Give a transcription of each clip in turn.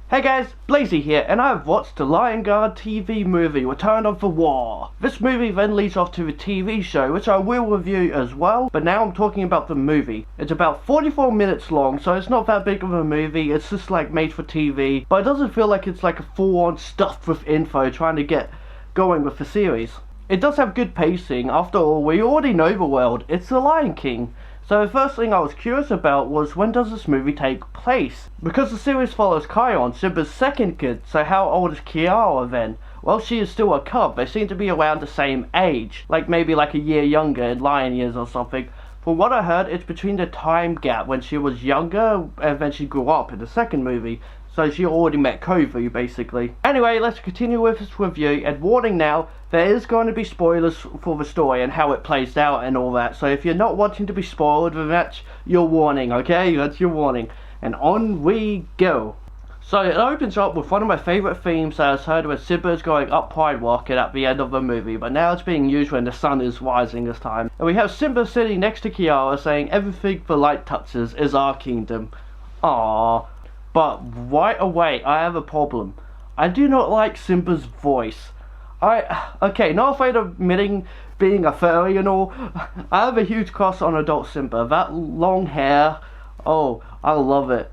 Hey guys, Blazie here, and I have watched the Lion Guard TV movie, Return of the War. This movie then leads off to the TV show, which I will review as well, but now I'm talking about the movie. It's about 44 minutes long, so it's not that big of a movie, it's just like made for TV, but it doesn't feel like it's like a full-on stuffed with info trying to get going with the series. It does have good pacing. After all, we already know the world, it's the Lion King. So the first thing I was curious about was, when does this movie take place? Because the series follows Kion, Simba's second kid, so how old is Kiara then? Well, she is still a cub. They seem to be around the same age, like maybe like a year younger in lion years or something. From what I heard, it's between the time gap when she was younger and then she grew up in the second movie. So she already met Kovu, basically. Anyway, let's continue with this review, and warning now, there is going to be spoilers for the story and how it plays out and all that. So if you're not wanting to be spoiled, then that's your warning, okay? That's your warning. And on we go. So it opens up with one of my favourite themes that I've heard, when Simba is going up Pride Rocket at the end of the movie, but now it's being used when the sun is rising this time. And we have Simba sitting next to Kiara saying, "Everything the light touches is our kingdom." Aww. But right away, I have a problem. I do not like Simba's voice. Okay, not afraid of admitting being a furry and all, I have a huge crush on adult Simba. That long hair, oh, I love it.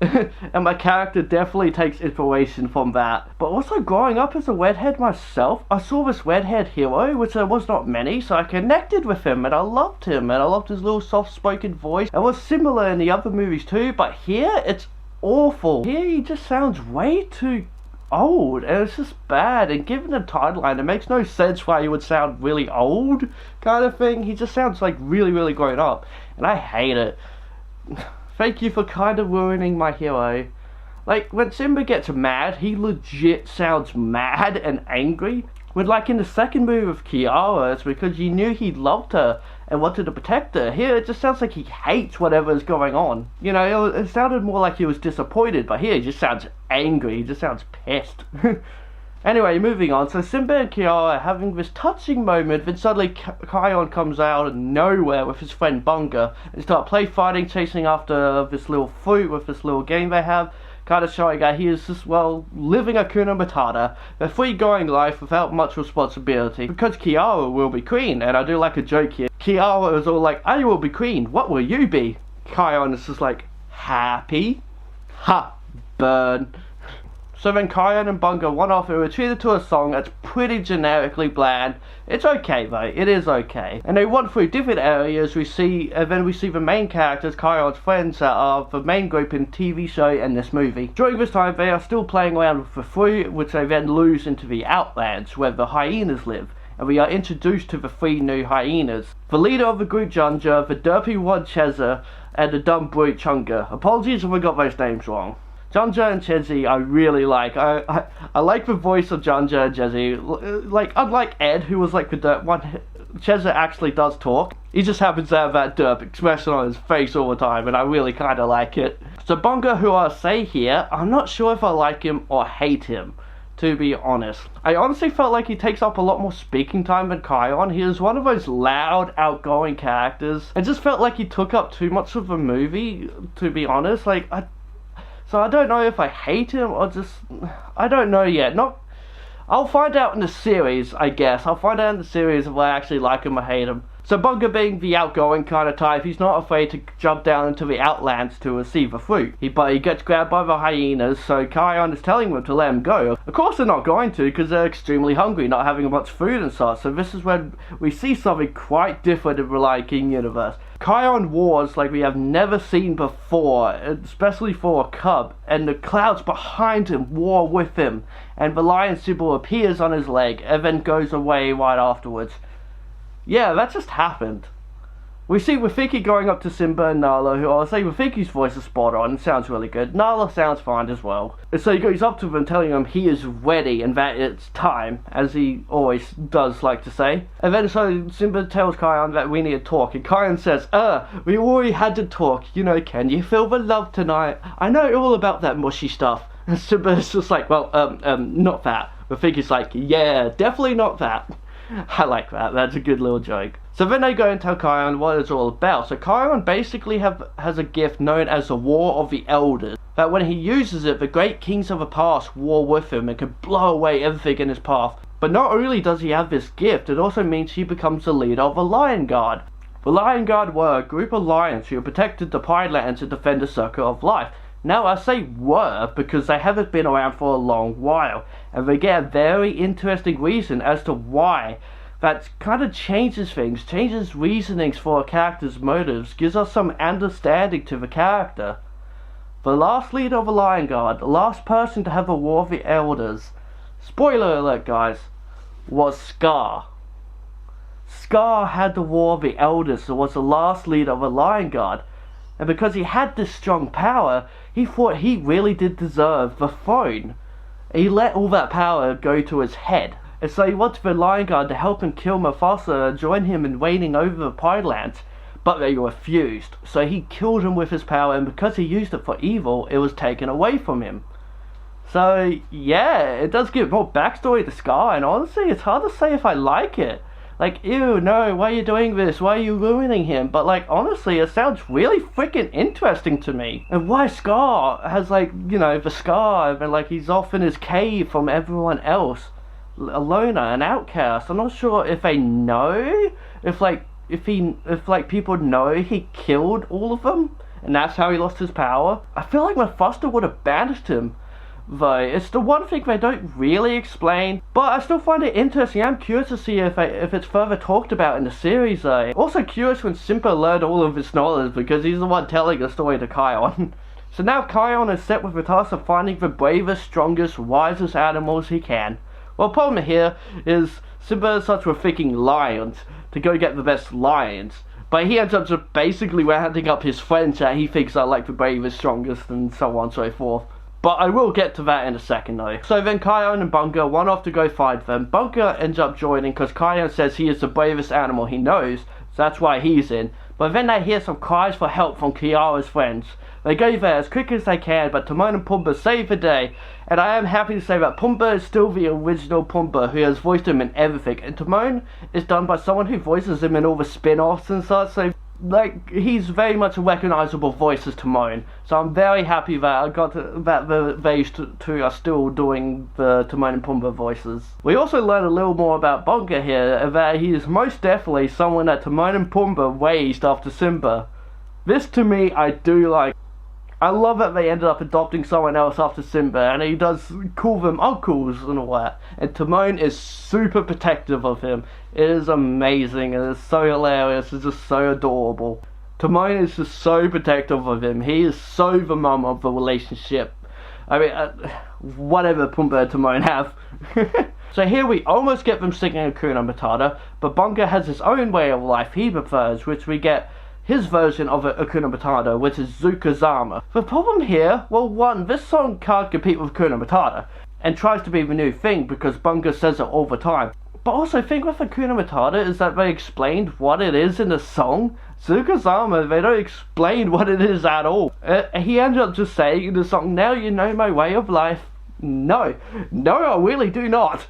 And my character definitely takes inspiration from that. But also, growing up as a redhead myself, I saw this redhead hero, which there was not many, so I connected with him, and I loved him, and I loved his little soft-spoken voice. It was similar in the other movies too, but here, it's awful. Here he just sounds way too old, and it's just bad, and given the timeline, it makes no sense why he would sound really old, kind of thing. He just sounds like really grown up, and I hate it. Thank you for kind of ruining my hero. Like, when Simba gets mad, he legit sounds mad and angry. When, like in the second movie with Kiara, it's because you knew he loved her and wanted to protect her. Here, it just sounds like he hates whatever is going on. You know, it sounded more like he was disappointed, but here he just sounds angry. He just sounds pissed. Anyway, moving on. So Simba and Kiara are having this touching moment, then suddenly Kion comes out of nowhere with his friend Bunga and start fighting, chasing after this little fruit with this little game they have. Kind of showing that he is just, well, living Hakuna Matata, a free-going life without much responsibility, because Kiara will be queen. And I do like a joke here. Kiara is all like, "I will be queen, what will you be?" Kion is just like, "Happy?" Ha! Burn. So then Kion and Bunga run off and retreated to a song that's pretty generically bland. It's okay though, it is okay. And they run through different areas, and then we see the main characters, Kion's friends, that are the main group in the TV show and this movie. During this time, they are still playing around with the fruit, which they then lose into the Outlands, where the hyenas live. And we are introduced to the 3 new hyenas. The leader of the group, Junja, the derpy one, Cheza, and the dumb brute, Chunga. Apologies if I got those names wrong. Junja and Chezi I really like. I like the voice of Junja and Chezi. Like, unlike Ed, who was like the derp one, Cheza actually does talk. He just happens to have that derp expression on his face all the time, and I really kind of like it. So Bunga, who I'll say here, I'm not sure if I like him or hate him, to be honest. I honestly felt like he takes up a lot more speaking time than Kion. He is one of those loud, outgoing characters. It just felt like he took up too much of the movie, to be honest. Like, so I don't know if I hate him or just, I don't know yet. I'll find out in the series, I guess. I'll find out in the series if I actually like him or hate him. So Bunga, being the outgoing kind of type, he's not afraid to jump down into the Outlands to receive a fruit. But he gets grabbed by the hyenas, so Kion is telling them to let him go. Of course they're not going to, because they're extremely hungry, not having much food and such. So this is when we see something quite different in the Lion King universe. Kion roars like we have never seen before, especially for a cub, and the clouds behind him roar with him, and the lion symbol appears on his leg and then goes away right afterwards. Yeah, that just happened. We see Rafiki going up to Simba and Nala, who I'll say Rafiki's voice is spot on, sounds really good. Nala sounds fine as well. So he goes up to them telling them he is ready and that it's time, as he always does like to say. And then so Simba tells Kion that we need to talk, and Kion says, we already had to talk, you know, can you feel the love tonight? I know all about that mushy stuff. And Simba is just like, well, not that. Rafiki's like, yeah, definitely not that. I like that, that's a good little joke. So then they go and tell Kion what it's all about. So Kion basically has a gift known as the War of the Elders. that when he uses it, the great kings of the past war with him and can blow away everything in his path. But not only does he have this gift, it also means he becomes the leader of the Lion Guard. The Lion Guard were a group of lions who protected the Pride Lands and defend the Circle of Life. Now I say were because they haven't been around for a long while, and we get a very interesting reason as to why. That kind of changes things, changes reasonings for a character's motives, gives us some understanding to the character. The last leader of the Lion Guard, the last person to have a War of the Elders, spoiler alert guys, was Scar. Scar had the War of the Elders and was the last leader of the Lion Guard. And because he had this strong power, he thought he really did deserve the throne. He let all that power go to his head. And so he wanted the Lion Guard to help him kill Mufasa and join him in reigning over the Pride Lands. But they refused. So he killed him with his power, and because he used it for evil, it was taken away from him. So yeah, it does give more backstory to Scar, and honestly, it's hard to say if I like it. Like, ew, no, why are you doing this? Why are you ruining him? But like, honestly, it sounds really freaking interesting to me. And why Scar has like, you know, the scar, and like he's off in his cave from everyone else. A loner, an outcast. I'm not sure if they know, if people know he killed all of them, and that's how he lost his power. I feel like Mufasa would have banished him, though. It's the one thing they don't really explain, but I still find it interesting. I'm curious to see if it's further talked about in the series, though. Also curious when Simba learned all of his knowledge, because he's the one telling the story to Kion. So now Kion is set with the task of finding the bravest, strongest, wisest animals he can. Well, the problem here is Simba starts with thinking lions to go get the best lions, but he ends up just basically rounding up his friends that he thinks are like the bravest, strongest, and so on and so forth. But I will get to that in a second though. So then Kion and Bunga run off to go find them. Bunga ends up joining because Kion says he is the bravest animal he knows, so that's why he's in. But then they hear some cries for help from Kiara's friends. They go there as quick as they can, but Timon and Pumbaa save the day. And I am happy to say that Pumbaa is still the original Pumbaa, who has voiced him in everything. And Timon is done by someone who voices him in all the spin-offs and such, so like, he's very much a recognizable voice as Timon. So I'm very happy that I got that those two are still doing the Timon and Pumbaa voices. We also learn a little more about Bunga here, that he is most definitely someone that Timon and Pumbaa raised after Simba. This to me I do like. I love that they ended up adopting someone else after Simba, and he does call them uncles and all that. And Timon is super protective of him. It is amazing, and it's so hilarious, it's just so adorable. Timon is just so protective of him. He is so the mum of the relationship. I mean, whatever Pumbaa and Timon have. So here we almost get them singing Hakuna Matata, but Bunga has his own way of life he prefers, which we get his version of Hakuna Matata, which is Zukazama. The problem here, well, one, this song can't compete with Hakuna Matata, and tries to be the new thing because Bunga says it all the time. But also, the thing with Hakuna Matata is that they explained what it is in the song. Zukazama, they don't explain what it is at all. He ended up just saying in the song, now you know my way of life. No, I really do not.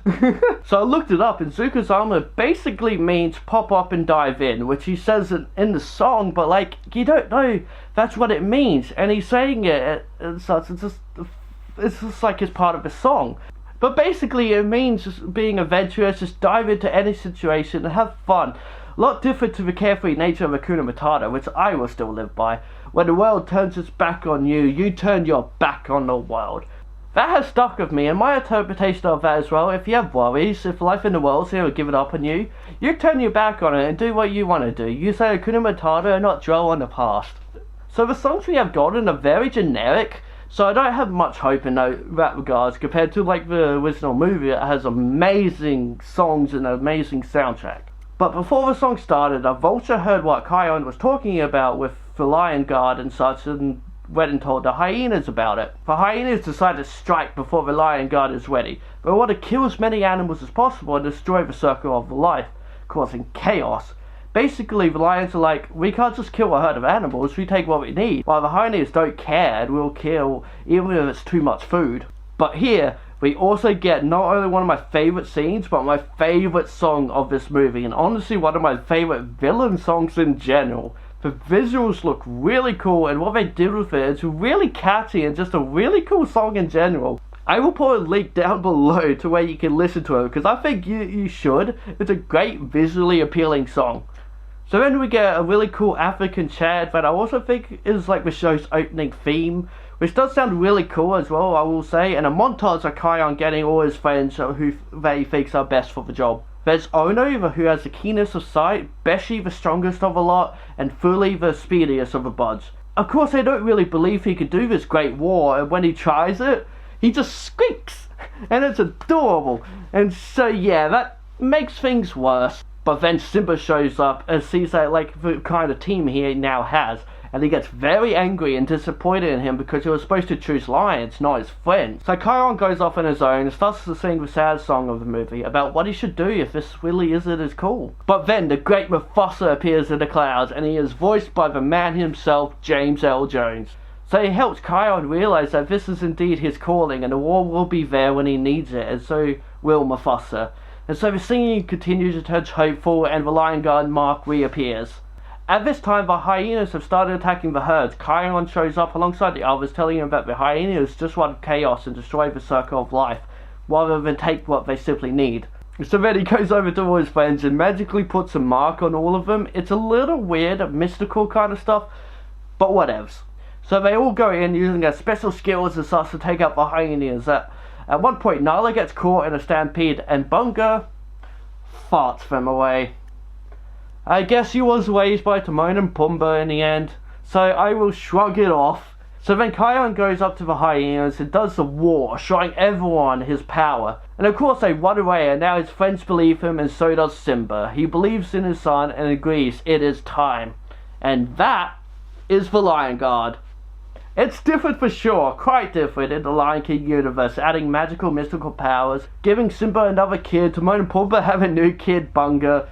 So I looked it up, and Zukazama basically means pop up and dive in, which he says in the song, but like, you don't know that's what it means, and he's saying it and such. It's just like it's part of the song. But basically it means just being adventurous, just dive into any situation and have fun. A lot different to the carefree nature of Hakuna Matata, which I will still live by. When the world turns its back on you, you turn your back on the world. That has stuck with me, and my interpretation of that as well. If you have worries, if life in the world's here will give it up on you, you turn your back on it and do what you want to do. You say Hakuna Matata and not dwell on the past. So the songs we have gotten are very generic, so I don't have much hope in that regards compared to like the original movie that has amazing songs and an amazing soundtrack. But before the song started, a vulture heard what Kion was talking about with the Lion Guard and such, and went and told the hyenas about it. The hyenas decide to strike before the Lion Guard is ready. They want to kill as many animals as possible and destroy the circle of life, causing chaos. Basically, the lions are like, we can't just kill a herd of animals, we take what we need. While the hyenas don't care and will kill even if it's too much food. But here, we also get not only one of my favourite scenes, but my favourite song of this movie, and honestly one of my favourite villain songs in general. The visuals look really cool, and what they did with it is really catchy and just a really cool song in general. I will put a link down below to where you can listen to it, because I think you should. It's a great visually appealing song. So then we get a really cool African chant that I also think is like the show's opening theme, which does sound really cool as well, I will say, and a montage of Kion getting all his friends who they thinks are best for the job. There's Ono, who has the keenest of sight, Beshi the strongest of the lot, and Fuli the speediest of the buds. Of course, they don't really believe he can do this great war, and when he tries it, he just squeaks, and it's adorable. And so yeah, that makes things worse. But then Simba shows up and sees that like the kind of team he now has, and he gets very angry and disappointed in him because he was supposed to choose lions, not his friends. So Kion goes off on his own and starts to sing the sad song of the movie about what he should do if this really isn't as cool. But then the great Mufasa appears in the clouds, and he is voiced by the man himself, James L. Jones. So he helps Kion realize that this is indeed his calling, and the war will be there when he needs it, and so will Mufasa. And so the singing continues to turn hopeful, and the Lion Guard mark reappears. At this time, the hyenas have started attacking the herds. Kion shows up alongside the others, telling him that the hyenas just want chaos and destroy the circle of life, rather than take what they simply need. So then he goes over to all his friends and magically puts a mark on all of them. It's a little weird, mystical kind of stuff, but whatevs. So they all go in using their special skills and starts to take out the hyenas. At one point, Nala gets caught in a stampede, and Bunga farts them away. I guess he was raised by Timon and Pumbaa in the end, so I will shrug it off. So then Kion goes up to the hyenas and does the war, showing everyone his power. And of course they run away, and now his friends believe him, and so does Simba. He believes in his son and agrees it is time. And that is the Lion Guard. It's different for sure, quite different in the Lion King universe, adding magical mystical powers, giving Simba another kid, Timon and Pumbaa have a new kid, Bunga,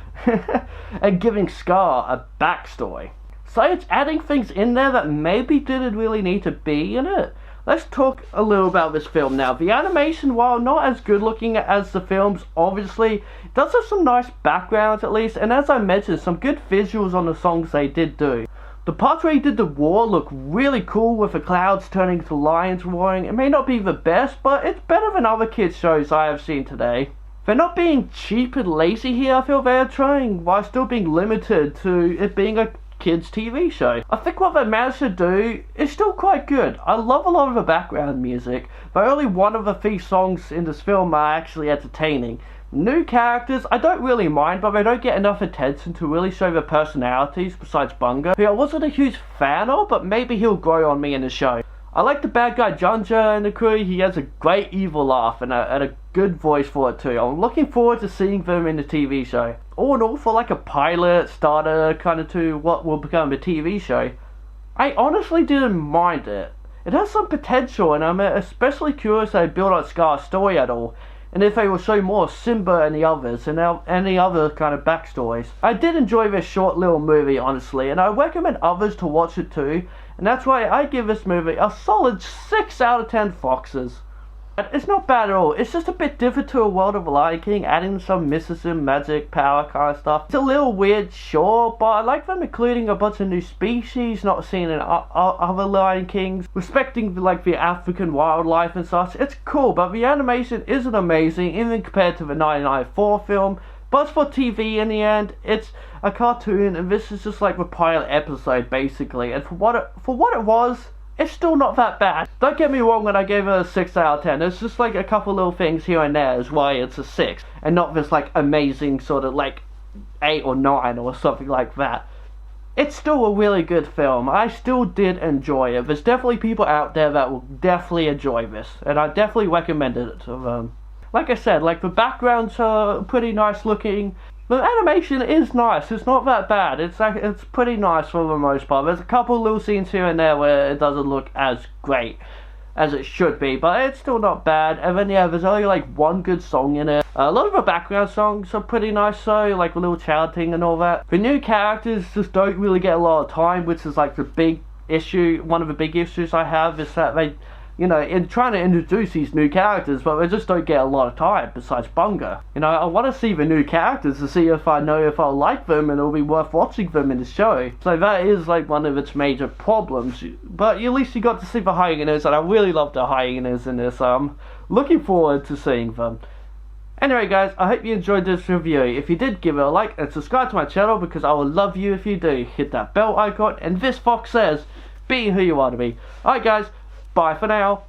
and giving Scar a backstory. So it's adding things in there that maybe didn't really need to be in it. Let's talk a little about this film now. The animation, while not as good looking as the films, obviously, does have some nice backgrounds at least, and as I mentioned, some good visuals on the songs they did do. The parts where he did the war look really cool, with the clouds turning to lions roaring. It may not be the best, but it's better than other kids shows I have seen today. They're not being cheap and lazy here. I feel they're trying while still being limited to it being a kids TV show. I think what they managed to do is still quite good. I love a lot of the background music, but only one of the 3 songs in this film are actually entertaining. New characters, I don't really mind, but they don't get enough attention to really show their personalities, besides Bunga, who I wasn't a huge fan of, but maybe he'll grow on me in the show. I like the bad guy Junja in the crew. He has a great evil laugh and a good voice for it too. I'm looking forward to seeing them in the TV show. All in all, for like a pilot, starter, kind of to what will become a TV show, I honestly didn't mind it. It has some potential, and I'm especially curious if they build on Scar's story at all, and if they will show more Simba and the others, and any other kind of backstories. I did enjoy this short little movie, honestly, and I recommend others to watch it too, and that's why I give this movie a solid 6 out of 10 foxes. It's not bad at all. It's just a bit different to a world of Lion King, adding some mysticism, magic, power kind of stuff. It's a little weird, sure, but I like them including a bunch of new species not seen in other Lion Kings, respecting the African wildlife and such. It's cool, but the animation isn't amazing, even compared to the 1994 film. But for TV in the end, it's a cartoon, and this is just like the pilot episode basically. And for what it was, it's still not that bad. Don't get me wrong when I gave it a 6 out of 10. There's just like a couple little things here and there is why it's a 6. And not this like amazing sort of like 8 or 9 or something like that. It's still a really good film. I still did enjoy it. There's definitely people out there that will definitely enjoy this. And I definitely recommend it to them. Like I said, like the backgrounds are pretty nice looking. The animation is nice. It's not that bad. It's pretty nice for the most part. There's a couple little scenes here and there where it doesn't look as great as it should be, but it's still not bad. And then yeah, there's only like one good song in it. A lot of the background songs are pretty nice though, like the little chanting and all that. The new characters just don't really get a lot of time, which is like the big issue. One of the big issues I have is that you know, in trying to introduce these new characters, but we just don't get a lot of time besides Bunga. You know, I want to see the new characters to see if I know if I'll like them and it'll be worth watching them in the show. So that is like one of its major problems. But at least you got to see the hyenas, and I really love the hyenas in this. Looking forward to seeing them. Anyway guys, I hope you enjoyed this review. If you did, give it a like and subscribe to my channel, because I would love you if you do. Hit that bell icon, and this fox says, be who you want to be. Alright guys, bye for now.